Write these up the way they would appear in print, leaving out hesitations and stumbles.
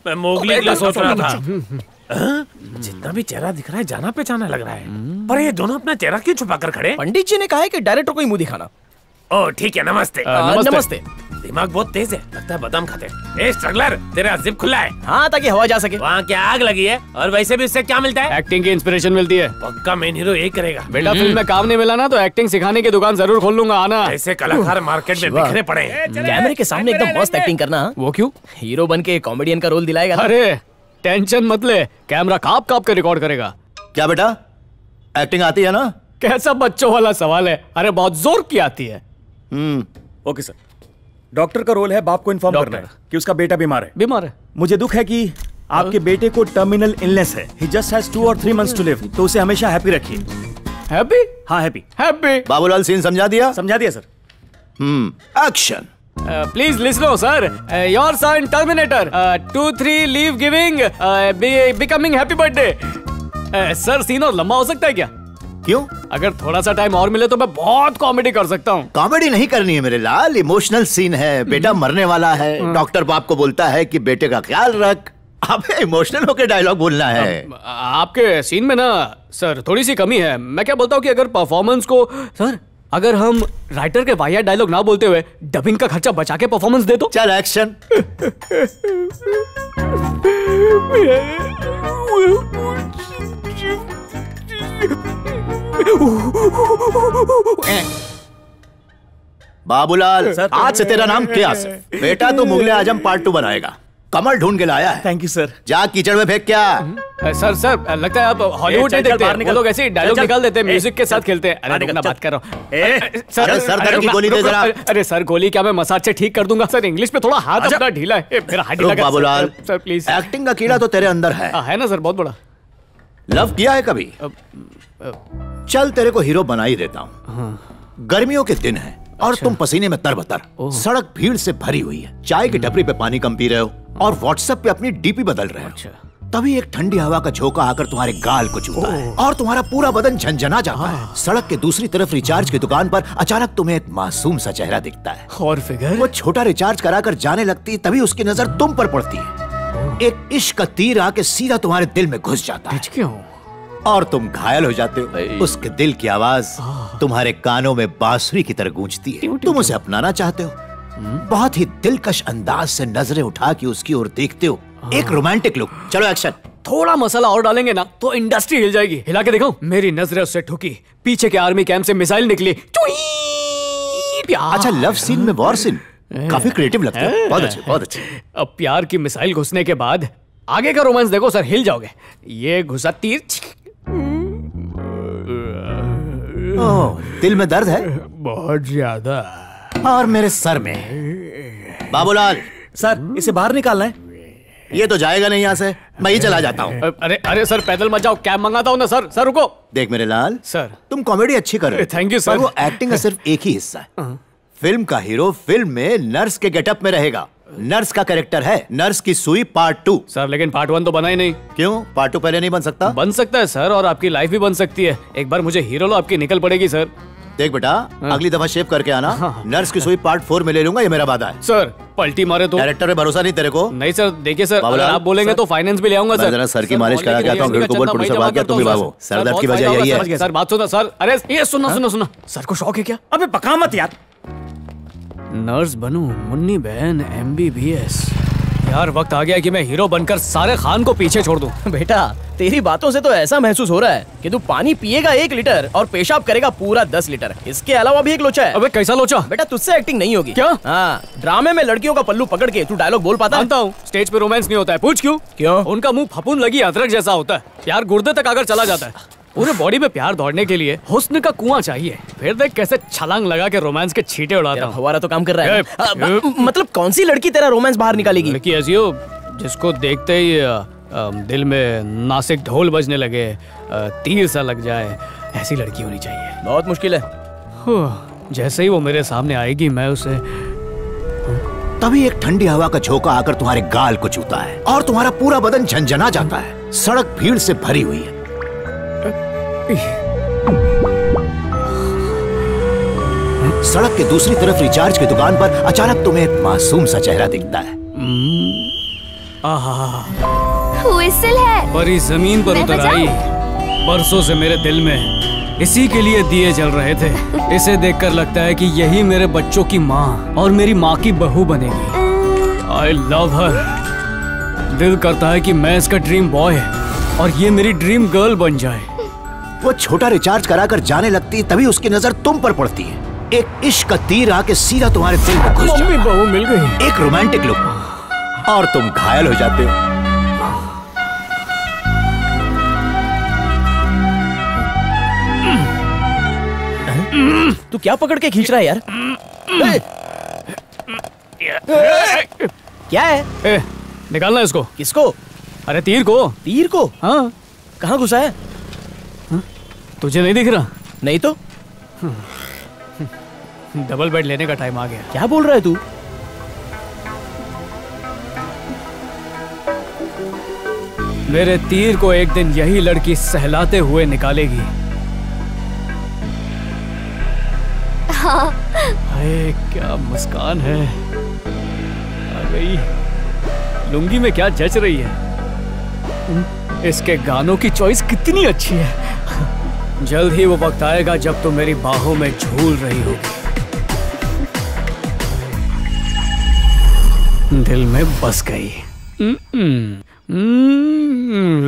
मैं मोगली के लिए सोच रहा था। जितना भी चेहरा दिख रहा है जाना पहचाना लग रहा है, पर ये दोनों अपना चेहरा क्यों छुपा कर खड़े? पंडित जी ने कहा है कि डायरेक्टर को ही मुंह दिखाना। ओ ठीक है, नमस्ते। नमस्ते। दिमाग बहुत तेज है, लगता है बादाम खाते हैं। ए स्ट्रगलर, तेरा जिप खुला है। हाँ, ताकि हवा जा सके। वहाँ क्या आग लगी है? और वैसे भी इससे क्या मिलता है? एक्टिंग की इंस्पिरेशन मिलती है। पक्का मेन हीरो यही करेगा। बेटा फिल्म में काम नहीं मिला ना तो एक्टिंग सिखाने की दुकान जरूर खोल लूंगा, आना। ऐसे कलाकार मार्केट में बिखरे पड़े हैं। कैमरे के सामने एकदम मस्त एक्टिंग करना। वो क्यों? हीरो बन के कॉमेडियन का रोल दिलाएगा। अरे टेंशन मत ले, कैमरा काप काप के रिकॉर्ड करेगा। क्या बेटा, एक्टिंग आती है ना? कैसा बच्चों वाला सवाल है? अरे बहुत जोर की आती है। Okay sir. डॉक्टर का रोल है बाप को इन्फॉर्म करना है कि उसका बेटा बीमार है। बीमार है? मुझे दुख है कि आपके बेटे को टर्मिनल इलनेस है। He just has 2 or 3 months to live। तो उसे हमेशा हैप्पी रखिए। हैप्पी? हाँ हैप्पी। हैप्पी। बाबूलाल सीन समझा दिया? समझा दिया sir. Action. Please listen sir, your son terminator 2-3 leave giving becoming happy birthday. Sir scene और लंबा हो सकता है क्या? क्यों? अगर थोड़ा सा टाइम और मिले तो मैं बहुत कॉमेडी कर सकता हूँ। कॉमेडी नहीं करनी है मेरे लाल, इमोशनल सीन है। बेटा मरने वाला है, डॉक्टर बाप को बोलता है कि बेटे का ख्याल रख। अबे इमोशनल होकर डायलॉग बोलना है। आपके सीन में ना सर थोड़ी सी कमी है। मैं क्या बोलता हूँ कि अगर परफॉर्मेंस को सर, अगर हम राइटर के वाहियात डायलॉग ना बोलते हुए डबिंग का खर्चा बचा के परफॉर्मेंस दे दो। चल एक्शन। बाबूलाल, आज से तेरा नाम क्या है? बेटा तू मुगले आजम पार्ट 2 बनाएगा। कमल ढूंढ के लाया है। Thank you sir. जा कीचड़ में फेंक क्या? सर लगता है आप हॉलीवुड नहीं देखते। वो लोग ऐसे डायलॉग निकाल देते हैं, म्यूजिक के साथ खेलते हैं। अरे रुकना, बात कर रहा हूँ। सर दर्द की गोली दे जरा। अरे सर गोली क्या मैं मसाज से ठीक कर दूंगा सर। इंग्लिश में थोड़ा हाथ अपना ढीला है। मेरा हाथ ढीला। Babulal sir please. एक्टिंग का कीड़ा तो तेरे अंदर है ना सर, बहुत बड़ा। लव किया है कभी? चल तेरे को हीरो बना ही देता हूँ। गर्मियों के दिन है और तुम पसीने में तरबतर, सड़क भीड़ से भरी हुई है, चाय की टपरी पे पानी कम पी रहे हो और व्हाट्सएप पे अपनी डीपी बदल रहे हो। तभी एक ठंडी हवा का झोंका आकर तुम्हारे गाल को छूता है और तुम्हारा पूरा बदन झंझना जाता है। सड़क के दूसरी तरफ रिचार्ज की दुकान पर अचानक तुम्हें एक मासूम सा चेहरा दिखता है और फिगर वो छोटा रिचार्ज कराकर जाने लगती है। तभी उसकी नजर तुम पर पड़ती है। एक इश्क का तीर आके सीधा तुम्हारे दिल में घुस जाता है। क्यों? और तुम घायल हो जाते हो। उसके दिल की आवाज तुम्हारे कानों में बांसुरी की तरह गूंजती है। तुम उसे अपनाना चाहते हो। बहुत ही दिलकश अंदाज से नजरें उठा के उसकी ओर देखते हो। एक रोमांटिक लुक। चलो एक्शन। थोड़ा मसाला और डालेंगे ना तो इंडस्ट्री हिल जाएगी। हिला के देखो। मेरी नजरें उससे ठुकी, पीछे के आर्मी कैंप से मिसाइल निकली। अच्छा, लव सीन में वॉर सीन काफी क्रिएटिव लगता है। बहुत अच्छे, बहुत अच्छे। अब प्यार की मिसाइल घुसने के बाद आगे का रोमांस देखो सर, हिल जाओगे। ये घुसा तीर। दिल में दर्द है बहुत ज्यादा और मेरे सर में। बाबूलाल सर इसे बाहर निकालना है। ये तो जाएगा नहीं यहाँ से, मैं ही चला जाता हूँ। अरे सर पैदल मत जाओ, कैब मंगाता हूँ ना सर। सर रुको। देख मेरे लाल सर, तुम कॉमेडी अच्छी कर रहे हो। Thank you sir. वो एक्टिंग का सिर्फ एक ही हिस्सा है। फिल्म का हीरो फिल्म में नर्स के गेटअप में रहेगा। नर्स का कैरेक्टर है नर्स की सुई पार्ट 2। सर लेकिन पार्ट 1 तो बना ही नहीं। क्यों? पार्ट 2 पहले नहीं बन सकता? बन सकता है सर, और आपकी लाइफ भी बन सकती है। एक बार मुझे हीरो लो, आपकी निकल पड़ेगी सर। देख बेटा, अगली दफा शेव करके आना। नर्स की सुई पार्ट 4 में ले लूंगा, ये मेरा वादा है। सर पलटी मारे तो? डायरेक्टर पे भरोसा नहीं तेरे को? नहीं सर, देखिए सर, अगर आप बोलेंगे तो फाइनेंस भी ले आऊंगा सर। जरा सर की मालिश करा के आता हूँ। को बोल प्रोड्यूसर भाग गया, तुम भी भागो। सर दर्द की वजह यही है। सर बात सुनो सर। अरे ये सुनो। सर को शौक है क्या? अबे बका मत यार। नर्स बनूं, मुन्नी बहन MBBS। यार वक्त आ गया कि मैं हीरो बनकर सारे खान को पीछे छोड़ दूं। बेटा तेरी बातों से तो ऐसा महसूस हो रहा है कि तू पानी पिएगा 1 लीटर और पेशाब करेगा पूरा 10 लीटर। इसके अलावा भी एक लोचा है। अबे कैसा लोचा? बेटा तुझसे एक्टिंग नहीं होगी। क्या? हाँ, ड्रामे में लड़कियों का पल्लू पकड़ के तू डायलॉग बोल पाता है? जानता हूँ, स्टेज पे रोमांस नहीं होता है। पूछ क्यों? क्यों? उनका मुंह फपून लगी अदरक जैसा होता है। प्यार गुर्दे तक आकर चला जाता है। पूरे बॉडी में प्यार दौड़ने के लिए हुस्न का कुआं चाहिए। फिर देख कैसे छलांग लगा के रोमांस के छींटे उड़ाता हूँ। हमारा तो काम कर रहा है। मतलब कौन सी लड़की तेरा रोमांस बाहर निकालेगी? लड़की ऐसी हो जिसको देखते ही दिल में नासिक ढोल बजने लगे, तीर सा लग जाए, ऐसी लड़की होनी चाहिए। बहुत मुश्किल है। जैसे ही वो मेरे सामने आएगी मैं उसे। तभी एक ठंडी हवा का झोंका आकर तुम्हारे गाल को छूता है और तुम्हारा पूरा बदन झंझना जाता है। सड़क भीड़ से भरी हुई है। सड़क के दूसरी तरफ रिचार्ज की दुकान पर अचानक तुम्हें एक मासूम सा चेहरा दिखता है। व्हिसल है। परी जमीन पर मैं उतर बजाऊं? आई। बरसों से मेरे दिल में इसी के लिए दिए जल रहे थे। इसे देखकर लगता है कि यही मेरे बच्चों की माँ और मेरी माँ की बहू बनेगी। आई लव हर। दिल करता है कि मैं इसका ड्रीम बॉय और ये मेरी ड्रीम गर्ल बन जाए। वो छोटा रिचार्ज कराकर जाने लगती तभी उसकी नजर तुम पर पड़ती है। एक इश्क का तीर आके सीधा तुम्हारे दिल में घुस जाता मम्मी है। बहू मिल गई। एक रोमांटिक लुक और तुम घायल हो जाते हो। तू क्या पकड़ के खींच रहा है यार? क्या है? ए, निकालना इसको। किसको? अरे तीर को। तीर को? हाँ, कहाँ घुसा है? तुझे नहीं दिख रहा? नहीं तो। डबल बेड लेने का टाइम आ गया। क्या बोल रहा है तू? मेरे तीर को एक दिन यही लड़की सहलाते हुए निकालेगी। हाय क्या मुस्कान है। आ गई। लुंगी में क्या जच रही है। इसके गानों की चॉइस कितनी अच्छी है। जल्द ही वो वक्त आएगा जब तुम मेरी बाहों में झूल रही होगी। दिल में बस गई।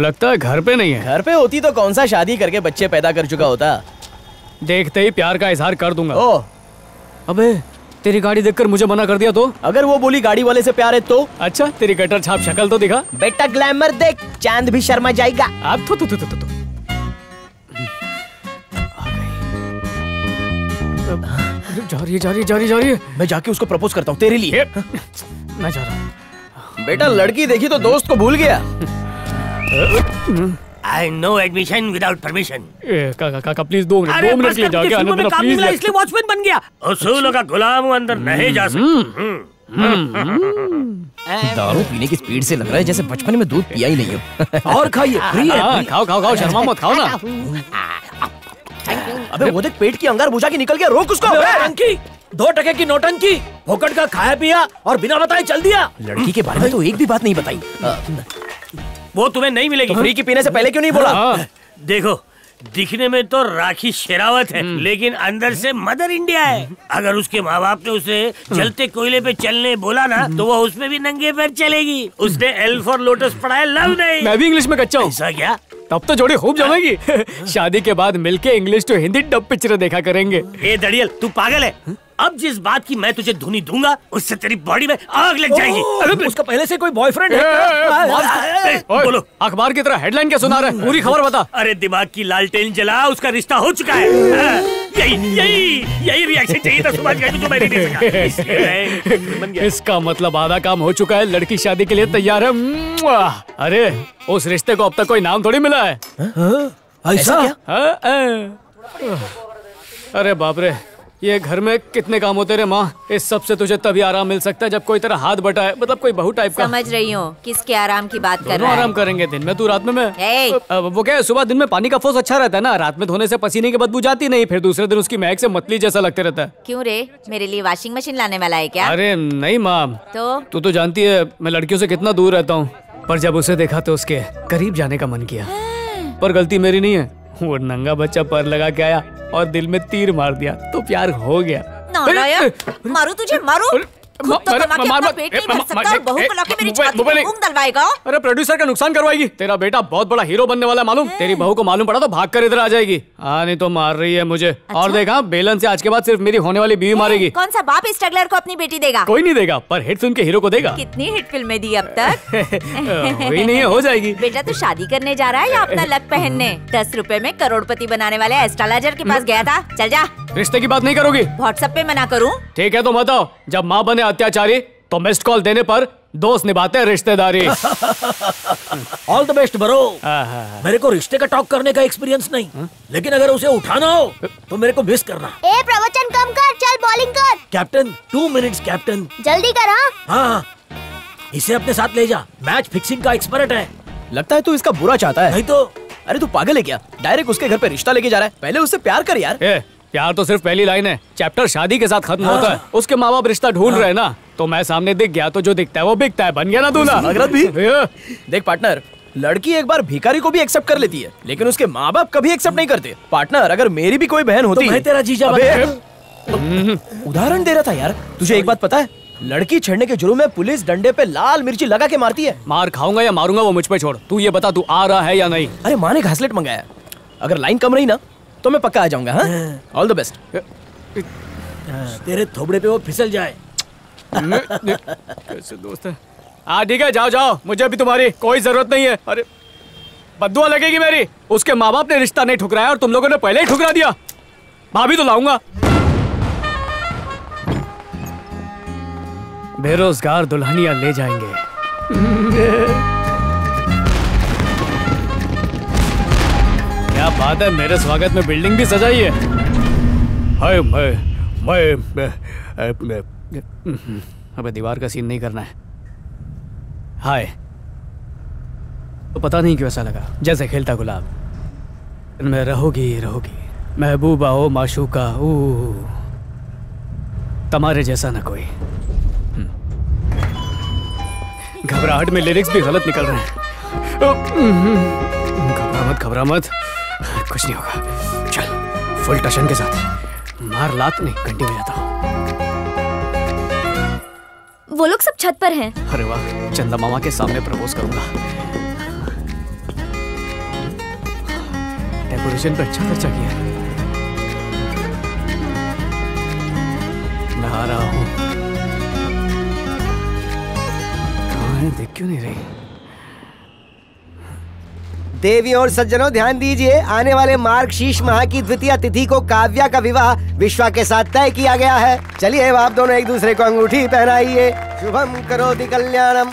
लगता है घर पे नहीं है। घर पे होती तो कौन सा शादी करके बच्चे पैदा कर चुका होता। देखते ही प्यार का इजहार कर दूंगा। ओह, अबे तेरी गाड़ी देखकर मुझे मना कर दिया तो? अगर वो बोली गाड़ी वाले से प्यार है तो? अच्छा तेरी कटर छाप शक्ल तो दिखा। बेटा ग्लैमर देख, चांद भी शर्मा जाएगा। अब तो जा रही है। मैं जाके उसको प्रपोज करता हूँ तेरे लिए। मैं जा रहा हूँ। बेटा लड़की देखी तो दोस्त को भूल गया। I no admission without permission. काका प्लीज 2 मिनट के लिए जाके आने देना प्लीज। इसलिए वॉचमैन बन गया। उसूलों का गुलाम हूं, अंदर नहीं जा सकता। दारू पीने की स्पीड से लग रहा है जैसे बचपन में दूध पिया ही नहीं हो। और खाइए, फ्री है। खाओ शर्मा मत खाओ ना। अबे वो देख पेट की अंगार बुझा के निकल गया, रोक उसको। टंकी 2 टके की नौटंकी, फोकट का खाया पिया और बिना बताए चल दिया। लड़की के बारे में तो एक भी बात नहीं बताई। वो तुम्हें नहीं मिलेगी। फ्री की पीने से पहले क्यों नहीं बोला? देखो दिखने में तो राखी शेरावत है, लेकिन अंदर से मदर इंडिया है। अगर उसके माँ बाप ने उसे जलते कोयले पे चलने बोला ना तो वो उसमें भी नंगे पैर चलेगी। उसने एल फॉर लोटस पढ़ा है, लव नहीं। मैं भी इंग्लिश में कच्चा हूँ। ऐसा क्या? तब तो जोड़ी खूब जमेगी। शादी के बाद मिलके इंग्लिश तो हिंदी डब पिक्चर देखा करेंगे। ए दड़ियल तू पागल है। अब जिस बात की मैं तुझे धुनी दूंगा उससे तेरी बॉडी में आग लग जाएगी। अरे उसका पहले से कोई बॉयफ्रेंड है? बोलो अखबार की तरह हेडलाइन क्या सुना रहा है? पूरी खबर बता। अरे दिमाग की लालटेन जला, उसका रिश्ता हो चुका है। यही रिएक्शन चाहिए था सुभाष गांधी जो मैंने नहीं सका। इसलिए बन गया। इसका मतलब आधा काम हो चुका है, लड़की शादी के लिए तैयार है। अरे उस रिश्ते को अब तक कोई नाम थोड़ी मिला है। ऐसा क्या? अरे बाप रे, ये घर में कितने काम होते रे माँ। इस सब से तुझे तभी आराम मिल सकता है जब कोई तेरा हाथ बटाए, मतलब कोई बहू टाइप का। समझ रही हूँ किसके आराम की बात कर दोनों रहा है। आराम करेंगे, दिन में तू रात में मैं। वो क्या है, सुबह दिन में पानी का फोर्स अच्छा रहता है ना, रात में धोने से पसीने की बदबू जाती नहीं, फिर दूसरे दिन उसकी महक से मतली जैसा लगते रहता है। क्यों रे, मेरे लिए वॉशिंग मशीन लाने वाला है क्या? अरे नहीं माँ, तो तू तो जानती है मैं लड़कियों से कितना दूर रहता हूँ, पर जब उसे देखा तो उसके करीब जाने का मन किया। पर गलती मेरी नहीं है, वो नंगा बच्चा पर लगा के आया और दिल में तीर मार दिया तो प्यार हो गया। मारू तुझे, मारू। खुद तो कमा के अपना पेट नहीं भर सकता और बहू को लाके मेरी छाती में घूम डलवाएगा। अरे प्रोड्यूसर का नुकसान करवाएगी। तेरा बेटा बहुत बड़ा हीरो बनने वाला है मालूम। तेरी बहू को मालूम पड़ा तो भाग कर इधर आ जाएगी। हाँ नहीं तो मार रही है मुझे। और देखा, बेलन से आज के बाद सिर्फ मेरी होने वाली बीवी मारेगी। कौन सा बाप स्ट्रगलर को अपनी बेटी देगा? कोई नहीं देगा, पर हिट फिल्म के हीरो को देगा। कितनी हिट फिल्में दी अब तक? वही नहीं है, हो जाएगी। बेटा तू शादी करने जा रहा है या अपना लक पहनने? 10 रुपए में करोड़पति बनाने वाले एस्ट्रोलॉजर के पास गया था। चल जा। रिश्ते की बात नहीं करोगी? व्हाट्सएप पे मना करूँ? ठीक है तो बताओ, जब माँ बने अत्याचारी तो मिस्ड कॉल देने पर दोस्त निभाते हैं रिश्तेदारी। All the best bro. मेरे को रिश्ते का टॉक करने का एक्सपीरियंस नहीं, लेकिन अगर उसे उठाना हो तो मेरे को मिस करना। ए प्रवचन कम कर, चल बॉलिंग कर। Captain 2 minutes captain. जल्दी कर। हाँ, इसे अपने साथ ले जा, मैच फिक्सिंग का एक्सपर्ट है। लगता है तू इसका बुरा चाहता है। नहीं तो। अरे तू पागल है क्या? डायरेक्ट उसके घर पे रिश्ता लेके जा रहा है। पहले उससे प्यार कर यार। प्यार तो सिर्फ पहली लाइन है, चैप्टर शादी के साथ खत्म होता है। उसके माँ बाप रिश्ता ढूंढ रहे हैं ना, तो मैं सामने दिख गया तो जो दिखता है वो बिकता है। बन गया ना दूल्हा? अगरत भी देख पार्टनर, लड़की एक बार भिखारी को भी एक्सेप्ट कर लेती है, लेकिन उसके माँ बाप कभी एक्सेप्ट नहीं करते। पार्टनर, अगर मेरी भी कोई बहन होती तो मैं तेरा जीजा उदाहरण दे रहा था यार। तुझे एक बात पता है, लड़की छेड़ने के जुर्म में पुलिस डंडे पे लाल मिर्ची लगा के मारती है। मार खाऊंगा या मारूंगा वो मुझ पे छोड़। तू ये बता, तू आ रहा है या नहीं? अरे माँ ने घासलेट मंगाया, अगर लाइन कम रही ना तो मैं पक्का आ जाऊंगा। हाँ, ऑल द बेस्ट। तेरे थोबड़े पे वो फिसल जाए। कैसे दोस्त है? हाँ ठीक है, जाओ जाओ, मुझे भी तुम्हारी कोई जरूरत नहीं है। अरे बद्दुआ लगेगी मेरी। उसके माँ बाप ने रिश्ता नहीं ठुकराया और तुम लोगों ने पहले ही ठुकरा दिया। भाभी तो लाऊंगा। बेरोजगार दुल्हनिया ले जाएंगे। क्या बात है, मेरे स्वागत में बिल्डिंग भी सजाई है। हाय अबे दीवार का सीन नहीं करना है। हाय तो पता नहीं क्यों ऐसा लगा जैसे खेलता गुलाब। मैं रहोगी महबूबा ओ माशूका ओ, तुम्हारे जैसा ना कोई। घबराहट में लिरिक्स भी गलत निकल रहे हैं। घबरा मत, कुछ नहीं होगा। चल फुल टशन के साथ मार लात नहीं, घंटी में जाता हूँ। वो लोग सब छत पर हैं। अरे वाह, चंदा मामा के सामने प्रपोज करूंगा। डेकोरेशन पे अच्छा खर्चा किया। मैं आ रहा हूँ। कहाँ है, देख क्यों नहीं रही? देवी और सज्जनों ध्यान दीजिए, आने वाले मार्गशीर्ष माह की द्वितीय तिथि को काव्या का विवाह विश्वा के साथ तय किया गया है। चलिए आप दोनों एक दूसरे को अंगूठी पहनाइए। शुभम करोति कल्याणम।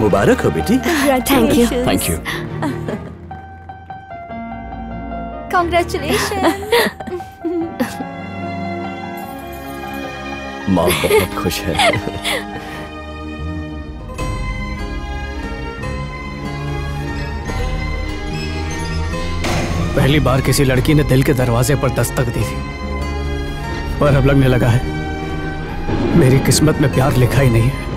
मुबारक हो बेटी। Thank you. Thank you. Congratulation. माँ बहुत खुश है। पहली बार किसी लड़की ने दिल के दरवाजे पर दस्तक दी थी, पर अब लगने लगा है मेरी किस्मत में प्यार लिखा ही नहीं है।